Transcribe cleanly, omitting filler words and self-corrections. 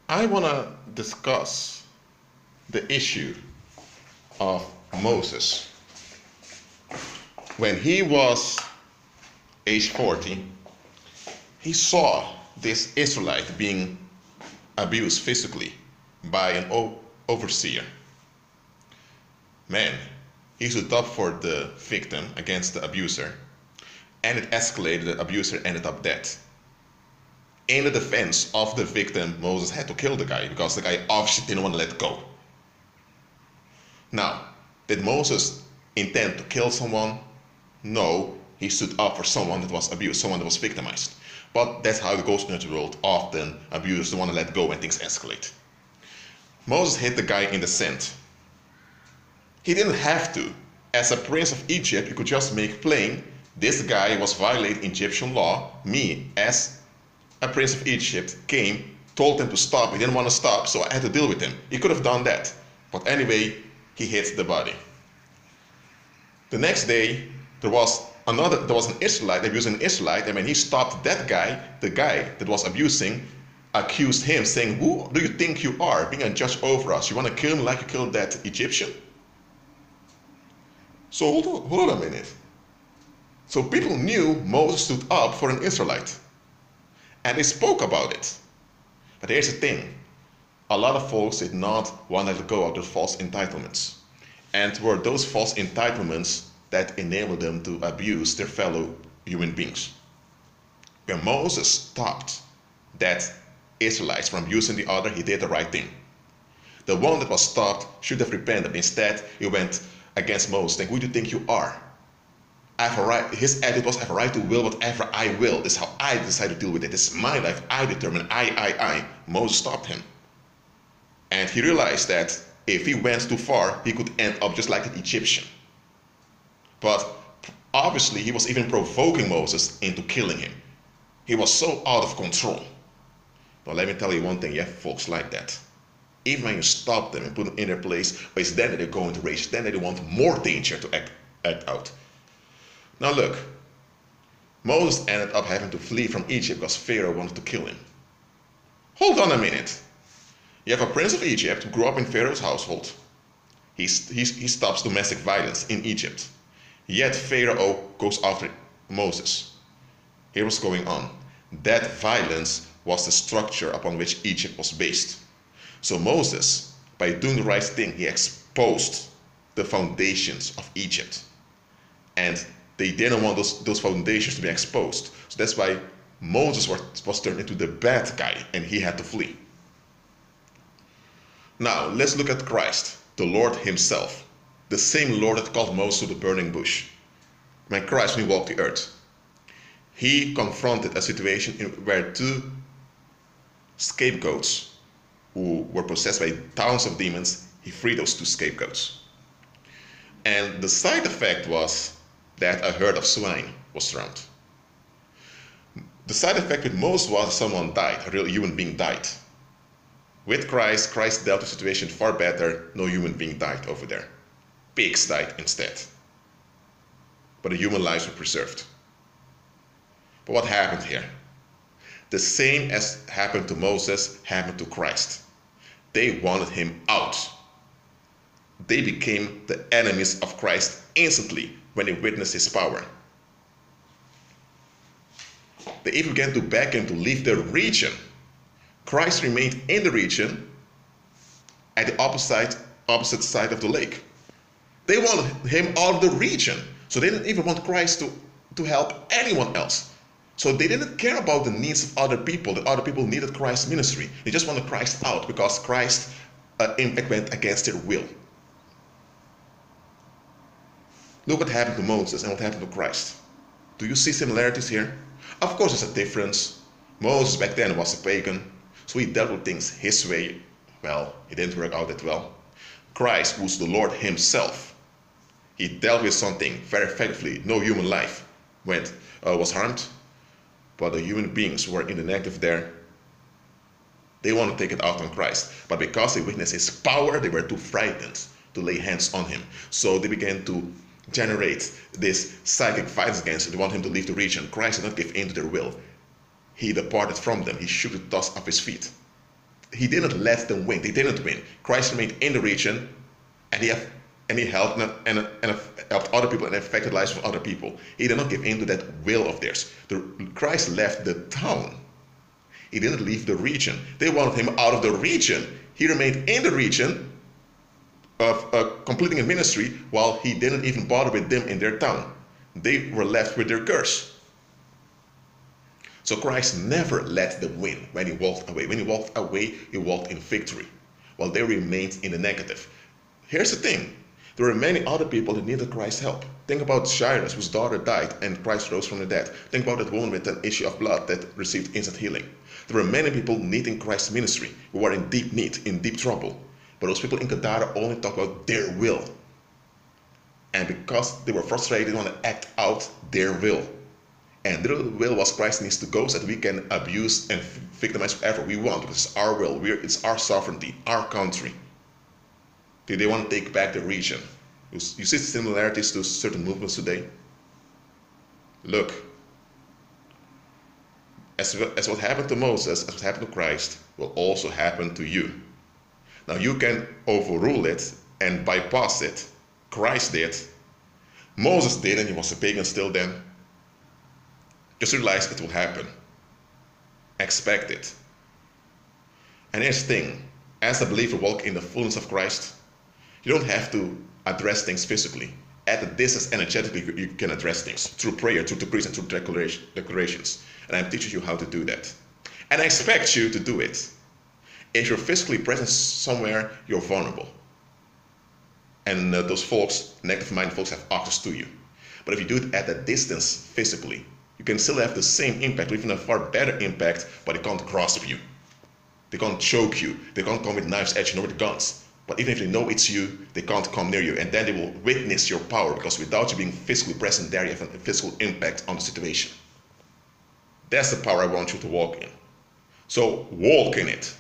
I want to discuss the issue of Moses. When he was age 40, he saw this Israelite being abused physically by an overseer. Man, he stood up for the victim against the abuser, and it escalated. The abuser ended up dead. In the defense of the victim, Moses had to kill the guy because the guy obviously didn't want to let go. Now, did Moses intend to kill someone? No, he stood up for someone that was abused, someone that was victimized. But that's how it goes in the world. Often, abusers don't want to let go when things escalate. Moses hit the guy in the sand. He didn't have to. As a prince of Egypt, you could just make plain, this guy was violating Egyptian law. Me, as a prince of Egypt, came, told him to stop. He didn't want to stop, so I had to deal with him. He could have done that. But anyway, he hit the body. The next day, there was an Israelite abusing an Israelite, and when he stopped that guy, the guy that was abusing accused him, saying, "Who do you think you are, being a judge over us? You want to kill me like you killed that Egyptian?" So hold on a minute. So people knew Moses stood up for an Israelite, and they spoke about it. But here's the thing. A lot of folks did not want to let go of their false entitlements. And were those false entitlements that enabled them to abuse their fellow human beings. When Moses stopped that Israelites from abusing the other, he did the right thing. The one that was stopped should have repented. Instead, he went against Moses, saying, "Who do you think you are? I have a right." His attitude was, "I have a right to will whatever I will. This is how I decide to deal with it. This is my life. I determine. I." Moses stopped him. And he realized that if he went too far, he could end up just like the Egyptian. But obviously, he was even provoking Moses into killing him. He was so out of control. But let me tell you one thing, you have folks like that. Even when you stop them and put them in their place, it's then that they go into rage, then they want more danger to act out. Now look, Moses ended up having to flee from Egypt because Pharaoh wanted to kill him. Hold on a minute. You have a prince of Egypt who grew up in Pharaoh's household. He stops domestic violence in Egypt. Yet Pharaoh goes after Moses. Here was going on. That violence was the structure upon which Egypt was based. So Moses, by doing the right thing, he exposed the foundations of Egypt. And they didn't want those foundations to be exposed. So that's why Moses was turned into the bad guy and he had to flee. Now, let's look at Christ, the Lord himself. The same Lord that called Moses to the burning bush. When Christ, when he walked the earth, he confronted a situation where two scapegoats who were possessed by thousands of demons, he freed those two scapegoats. And the side effect was that a herd of swine was drowned. The side effect with Moses was someone died, a real human being died. With Christ, Christ dealt with the situation far better. No human being died over there. Pigs died instead. But the human lives were preserved. But what happened here? The same as happened to Moses happened to Christ. They wanted him out. They became the enemies of Christ instantly when they witnessed his power. They even began to beg him to leave the region. Christ remained in the region at the opposite side of the lake. They wanted him out of the region. So they didn't even want Christ to help anyone else. So they didn't care about the needs of other people, that other people needed Christ's ministry. They just wanted Christ out because Christ impact went against their will. Look what happened to Moses and what happened to Christ. Do you see similarities here? Of course there's a difference. Moses back then was a pagan, so he dealt with things his way. Well, it didn't work out that well. Christ, who's the Lord himself, he dealt with something very effectively. No human life was harmed, but the human beings who were in the negative there, they want to take it out on Christ. But because they witnessed his power, they were too frightened to lay hands on him. So they began to generate this psychic violence against him. They want him to leave the region. Christ did not give in to their will. He departed from them. He shook the dust off his feet. he didn't let them win. They didn't win. Christ remained in the region, and he helped and helped other people and affected lives of other people. He did not give in to that will of theirs. Christ left the town. He didn't leave the region. They wanted him out of the region. He remained in the region of completing a ministry while he didn't even bother with them in their town. They were left with their curse. So Christ never let them win when he walked away. When he walked away, he walked in victory, while they remained in the negative. Here's the thing. There were many other people that needed Christ's help. Think about Jairus, whose daughter died and Christ rose from the dead. Think about that woman with an issue of blood that received instant healing. There were many people needing Christ's ministry who were in deep need, in deep trouble. But those people in Gadara only talk about their will. And because they were frustrated, they want to act out their will. And their will was Christ needs to go so that we can abuse and victimize whatever we want, because it's our will, it's our sovereignty, our country. They want to take back the region. You see similarities to certain movements today? Look, as what happened to Moses, as what happened to Christ, will also happen to you. Now you can overrule it and bypass it. Christ did. Moses did, and he was a pagan still then. Just realize it will happen. Expect it. And here's the thing. As a believer walk in the fullness of Christ, you don't have to address things physically. At a distance, energetically, you can address things through prayer, through decrees, and through declarations. And I'm teaching you how to do that. And I expect you to do it. If you're physically present somewhere, you're vulnerable. And those folks, negative-minded folks, have access to you. But if you do it at a distance physically, you can still have the same impact, or even a far better impact, but they can't grasp you. They can't choke you. They can't come with knives at you, nor with guns. But even if they know it's you, they can't come near you. And then they will witness your power, because without you being physically present there, you have a physical impact on the situation. That's the power I want you to walk in. So walk in it.